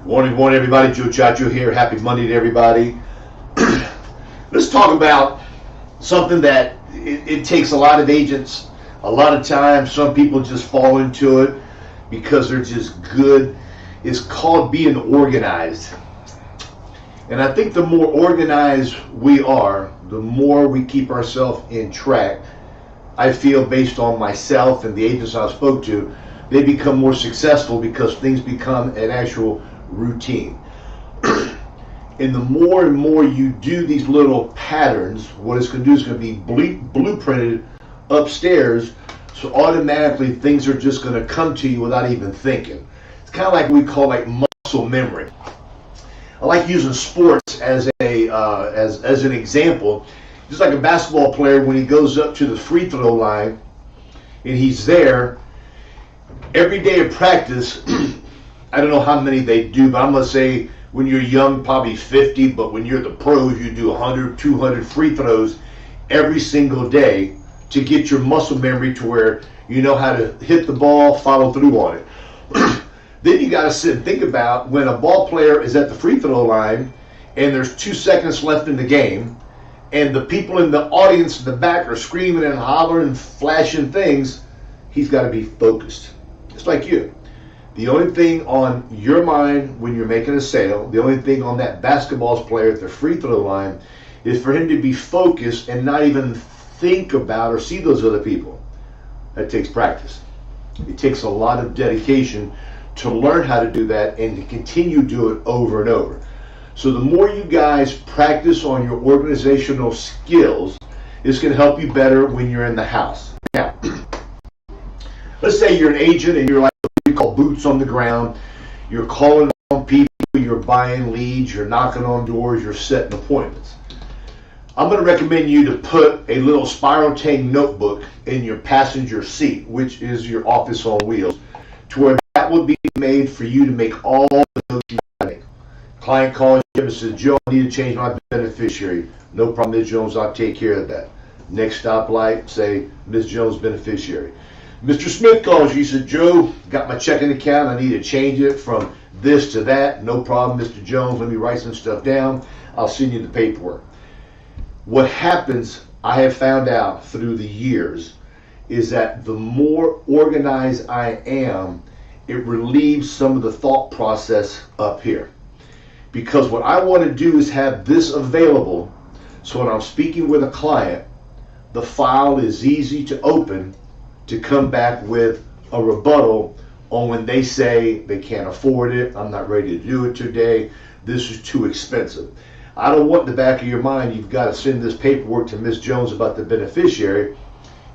Morning, everybody. Joe Ciaccio here. Happy Monday to everybody. Let's talk about something that it takes a lot of agents, a lot of time. Some people just fall into it because they're just good. It's called being organized. And I think the more organized we are, the more we keep ourselves in track. I feel based on myself and the agents I spoke to, they become more successful because things become an actual routine. And the more and more you do these little patterns, what it's going to do is going to be blueprinted upstairs, so automatically things are just going to come to you without even thinking. It's kind of like what we call like muscle memory. I like using sports as an example. Just like a basketball player, when he goes up to the free throw line and he's there every day of practice. I don't know how many they do, but I'm going to say when you're young, probably 50, but when you're the pros, you do 100, 200 free throws every single day to get your muscle memory to where you know how to hit the ball, follow through on it. Then you got to sit and think about when a ball player is at the free throw line and there's 2 seconds left in the game and the people in the audience in the back are screaming and hollering and flashing things, he's got to be focused. It's like you. The only thing on your mind when you're making a sale, the only thing on that basketball player at the free throw line is for him to be focused and not even think about or see those other people. That takes practice. It takes a lot of dedication to learn how to do that and to continue to do it over and over. So the more you guys practice on your organizational skills, it's going to help you better when you're in the house. Now, let's say you're an agent and you're like what we call boots on the ground. You're calling on people, you're buying leads, you're knocking on doors, you're setting appointments. I'm going to recommend you to put a little spiral tank notebook in your passenger seat, which is your office on wheels, to where that would be made for you to make all the notes you want to make. Client calls you and says, Joe, I need to change my beneficiary. No problem, Ms. Jones, I'll take care of that. Next stoplight, say, Ms. Jones, beneficiary. Mr. Smith calls you, he said, Joe, got my checking account, I need to change it from this to that. No problem, Mr. Jones, let me write some stuff down. I'll send you the paperwork. What happens, I have found out through the years, is that the more organized I am, it relieves some of the thought process up here. Because what I want to do is have this available, so when I'm speaking with a client, the file is easy to open to come back with a rebuttal on when they say they can't afford it, I'm not ready to do it today, this is too expensive. I don't want in the back of your mind, you've got to send this paperwork to Ms. Jones about the beneficiary.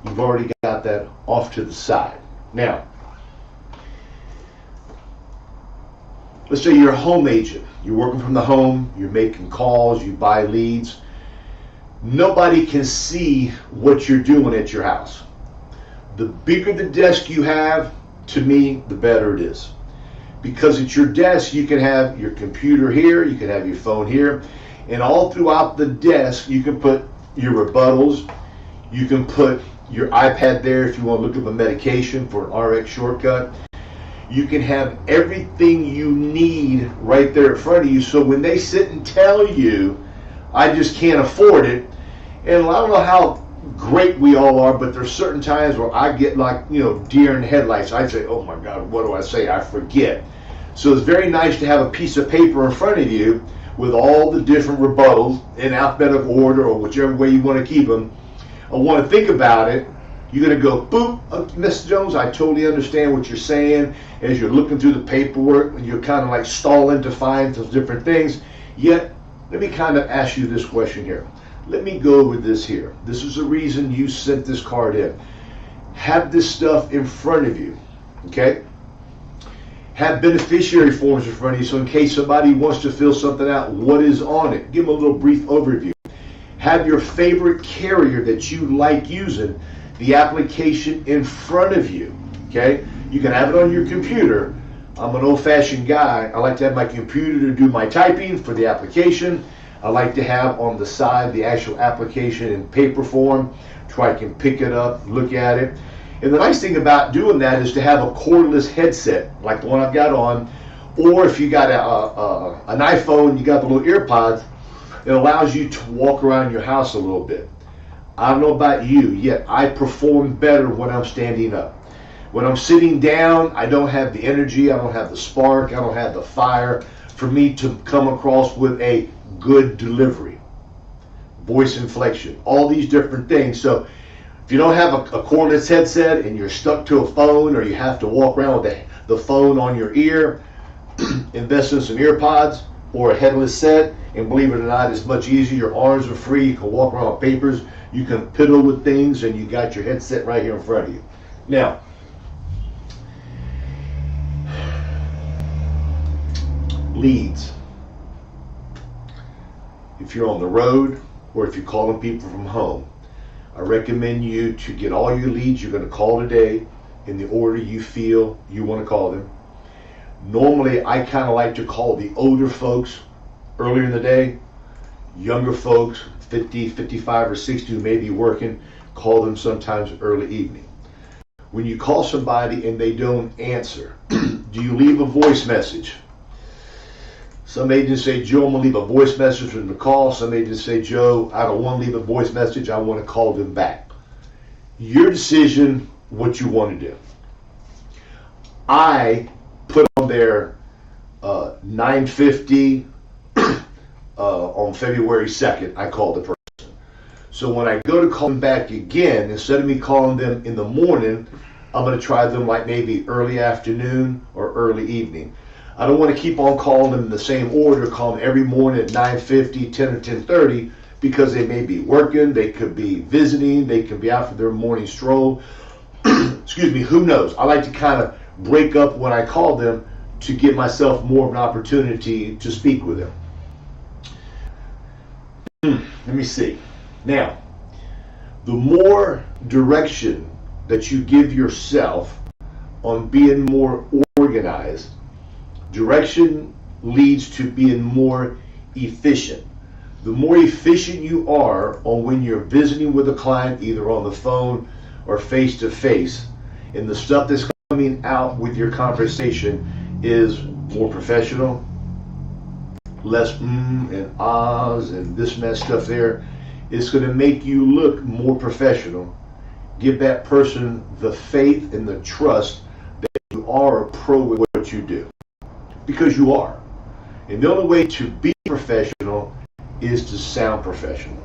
You've already got that off to the side. Now, let's say you're a home agent. You're working from the home, you're making calls, you buy leads. Nobody can see what you're doing at your house. The bigger the desk you have, to me, the better it is. Because at your desk, you can have your computer here, you can have your phone here, and all throughout the desk, you can put your rebuttals, you can put your iPad there if you want to look up a medication for an RX shortcut. You can have everything you need right there in front of you, so when they sit and tell you, I just can't afford it, and I don't know how great we all are, but there's certain times where I get like, deer in headlights. I say, oh my God, what do I say? I forget. So it's very nice to have a piece of paper in front of you with all the different rebuttals in alphabetical order or whichever way you want to keep them. I want to think about it. You're going to go, boop, Ms. Jones, I totally understand what you're saying. As you're looking through the paperwork, and you're kind of like stalling to find those different things. Yet, let me kind of ask you this question here. Let me go over this here. This is the reason you sent this card in. Have this stuff in front of you, okay? Have beneficiary forms in front of you, so in case somebody wants to fill something out, what is on it? Give them a little brief overview. Have your favorite carrier that you like using, the application in front of you, okay? You can have it on your computer. I'm an old-fashioned guy. I like to have my computer to do my typing for the application. I like to have on the side the actual application in paper form, so I can pick it up, look at it. And the nice thing about doing that is to have a cordless headset, like the one I've got on, Or if you got an iPhone, you got the little ear pods, it allows you to walk around your house a little bit. I don't know about you, yet I perform better when I'm standing up. When I'm sitting down, I don't have the energy, I don't have the spark, I don't have the fire for me to come across with a good delivery, voice inflection, all these different things. So if you don't have a cordless headset and you're stuck to a phone, or you have to walk around with the phone on your ear, invest in some ear pods or a headless set, and believe it or not, it's much easier. Your arms are free, you can walk around with papers, you can piddle with things, and you got your headset right here in front of you. Now, leads. If you're on the road or if you're calling people from home, I recommend you to get all your leads you're going to call today in the order you feel you want to call them. Normally, I kind of like to call the older folks earlier in the day. Younger folks, 50, 55, or 60, who may be working, call them sometimes early evening. When you call somebody and they don't answer, do you leave a voice message? Some agents say, Joe, I'm going to leave a voice message for them to call. Some agents say, Joe, I don't want to leave a voice message. I want to call them back. Your decision, what you want to do. I put on there 9:50 on February 2nd, I called the person. So when I go to call them back again, instead of me calling them in the morning, I'm going to try them like maybe early afternoon or early evening. I don't want to keep on calling them in the same order, call them every morning at 9:50, 10 or 10:30, because they may be working, they could be visiting, they could be out for their morning stroll. Excuse me, who knows? I like to kind of break up when I call them to give myself more of an opportunity to speak with them. Let me see. Now, the more direction that you give yourself on being more organized, direction leads to being more efficient. The more efficient you are on when you're visiting with a client, either on the phone or face to face, and the stuff that's coming out with your conversation is more professional, less and ahs and this and that stuff there, it's going to make you look more professional. Give that person the faith and the trust that you are a pro with what you do. Because you are. And the only way to be professional is to sound professional.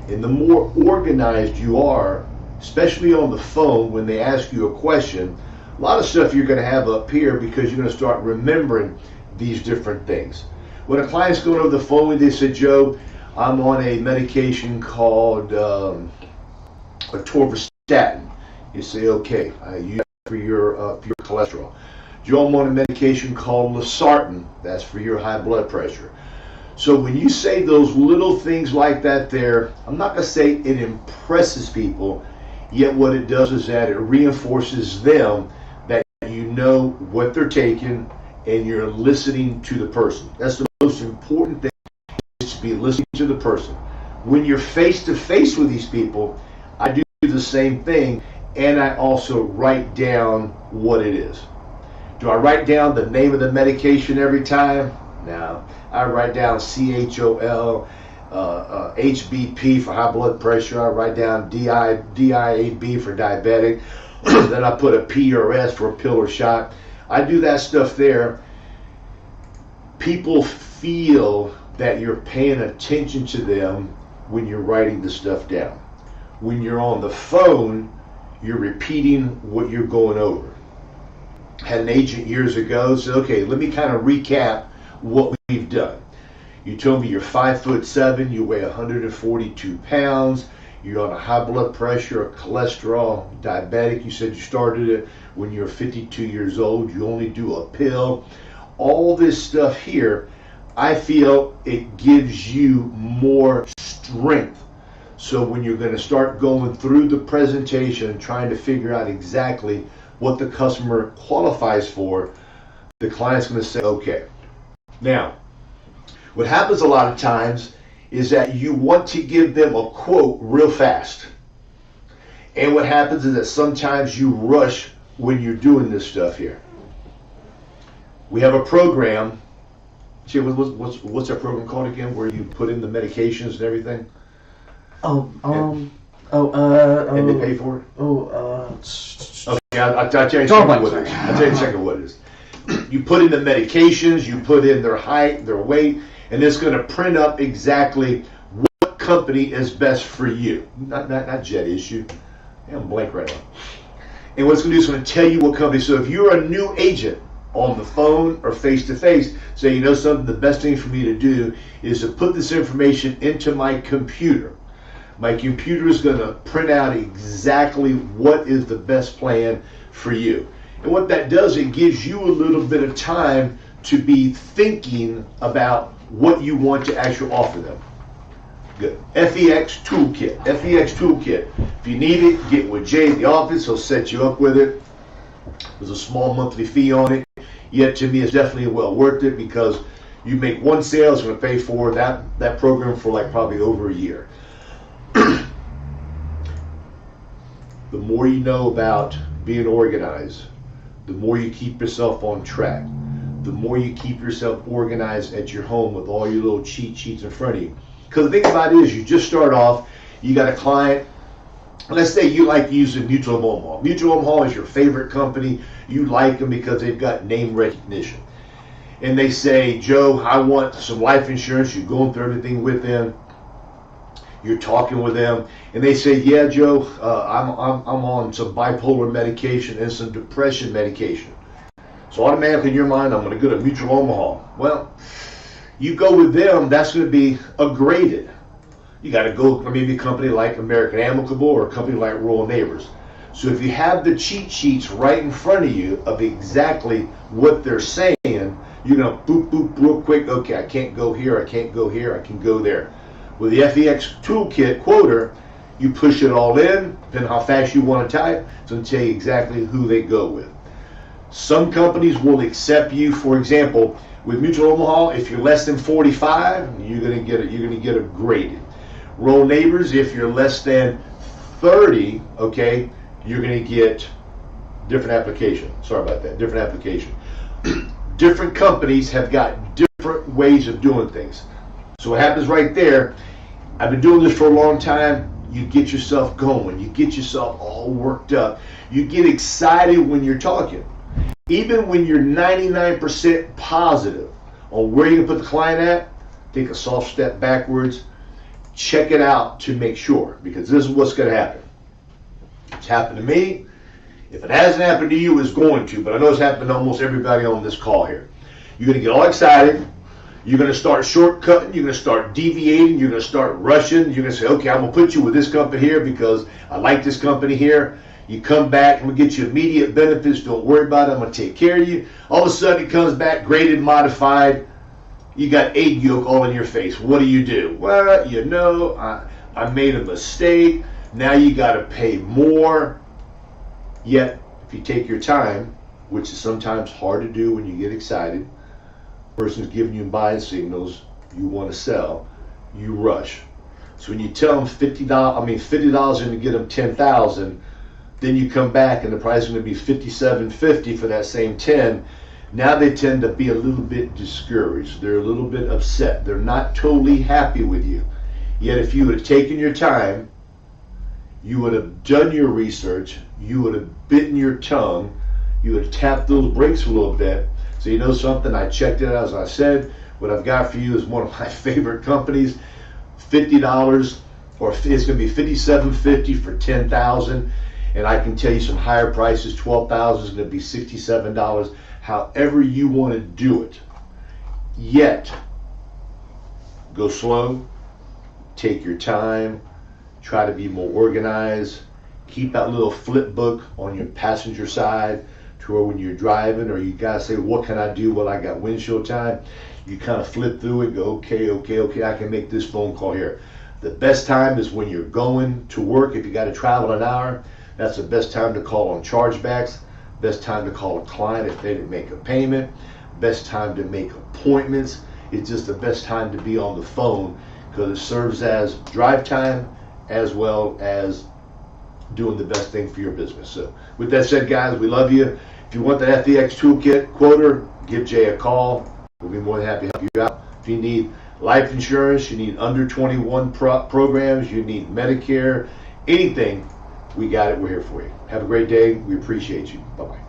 And the more organized you are, especially on the phone when they ask you a question, a lot of stuff you're going to have up here because you're going to start remembering these different things. When a client's going over the phone, they say, Joe, I'm on a medication called atorvastatin. You say, okay, I use that for your cholesterol. Joe, I'm on a medication called losartan. That's for your high blood pressure. So when you say those little things like that there, I'm not going to say it impresses people, yet what it does is that it reinforces them that you know what they're taking and you're listening to the person. That's the most important thing, is to be listening to the person. When you're face to face with these people, I do the same thing, and I also write down what it is. Do I write down the name of the medication every time? No. I write down CHOL, HBP for high blood pressure. I write down DIAB for diabetic. Then I put a P or S for a pill or shot. I do that stuff there. People feel that you're paying attention to them when you're writing the stuff down. When you're on the phone, you're repeating what you're going over. Had an agent years ago say, okay, let me kind of recap what we've done. You told me you're 5'7", you weigh 142 pounds, you're on a high blood pressure, a cholesterol, diabetic. You said you started it when you were 52 years old. You only do a pill. All this stuff here, I feel it gives you more strength. So when you're going to start going through the presentation and trying to figure out exactly what the customer qualifies for, the client's going to say, okay. Now, what happens a lot of times is that you want to give them a quote real fast. And what happens is that sometimes you rush when you're doing this stuff here. We have a program. See, what's that program called again? Where you put in the medications and everything? And they pay for it? Okay, I'll tell you in a second what it is. I'll tell you in a second what it is. You put in the medications, you put in their height, their weight, and it's going to print up exactly what company is best for you. Not jet issue. I'm blank right now. And what it's going to do is going to tell you what company. So if you're a new agent on the phone or face-to-face, say, you know something, the best thing for me to do is to put this information into my computer. My computer is going to print out exactly what is the best plan for you. And what that does, it gives you a little bit of time to be thinking about what you want to actually offer them. Good. FEX Toolkit. FEX Toolkit. If you need it, get with Jay at the office. He'll set you up with it. There's a small monthly fee on it. Yet to me, it's definitely well worth it because you make one sale, it's going to pay for that program for like probably over a year. The more you know about being organized, the more you keep yourself on track, the more you keep yourself organized at your home with all your little cheat sheets in front of you. Because the thing about it is, you just start off, you got a client, let's say you like using Mutual of Omaha. Mutual of Omaha is your favorite company. You like them because they've got name recognition. And they say, Joe, I want some life insurance. You're going through everything with them. You're talking with them, and they say, yeah, Joe, I'm on some bipolar medication and some depression medication. So automatically in your mind, I'm going to go to Mutual Omaha. Well, you go with them, that's going to be a graded. You got to go maybe a company like American Amicable or a company like Rural Neighbors. So if you have the cheat sheets right in front of you of exactly what they're saying, you're going to boop, boop, real quick. Okay, I can't go here, I can't go here, I can go there. With the FEX Toolkit quoter, you push it all in, depending how fast you want to type, it's going to tell you exactly who they go with. Some companies will accept you. For example, with Mutual Omaha, if you're less than 45, you're going to get it. You're going to get it graded. Rural Neighbors, if you're less than 30, okay, you're going to get different application. Sorry about that. Different application. Different companies have got different ways of doing things. So what happens right there, I've been doing this for a long time, you get yourself going, you get yourself all worked up, you get excited when you're talking. Even when you're 99% positive on where you're going to put the client at, take a soft step backwards, check it out to make sure, because this is what's going to happen. It's happened to me. If it hasn't happened to you, it's going to, but I know it's happened to almost everybody on this call here. You're going to get all excited. You're going to start shortcutting. You're going to start deviating. You're going to start rushing. You're going to say, okay, I'm going to put you with this company here because I like this company here. You come back, I'm going to get you immediate benefits. Don't worry about it. I'm going to take care of you. All of a sudden, it comes back graded, modified. You got egg yolk all in your face. What do? Well, you know, I made a mistake. Now you got to pay more. Yet, if you take your time, which is sometimes hard to do when you get excited, person's giving you buying signals, you want to sell, you rush. So when you tell them $50 in to get them 10,000, then you come back and the price is going to be $57.50 for that same 10. Now they tend to be a little bit discouraged. They're a little bit upset. They're not totally happy with you. Yet if you would have taken your time, you would have done your research, you would have bitten your tongue, you would have tapped those brakes a little bit. So you know something, I checked it out, as I said, what I've got for you is one of my favorite companies, $50, or it's going to be $57.50 for 10,000, and I can tell you some higher prices, 12,000 is going to be $67, however you want to do it. Yet, go slow, take your time, try to be more organized, keep that little flip book on your passenger side, to where when you're driving or you gotta say, what can I do? Well, I got windshield time. You kind of flip through it, go, okay, I can make this phone call here. The best time is when you're going to work. If you got to travel an hour, that's the best time to call on chargebacks. Best time to call a client if they didn't make a payment. Best time to make appointments. It's just the best time to be on the phone because it serves as drive time as well as doing the best thing for your business. So with that said, guys, we love you. If you want the FEX Toolkit quoter, give Jay a call. We'll be more than happy to help you out. If you need life insurance, you need under 21 programs, you need Medicare, anything, we got it. We're here for you. Have a great day. We appreciate you. Bye-bye.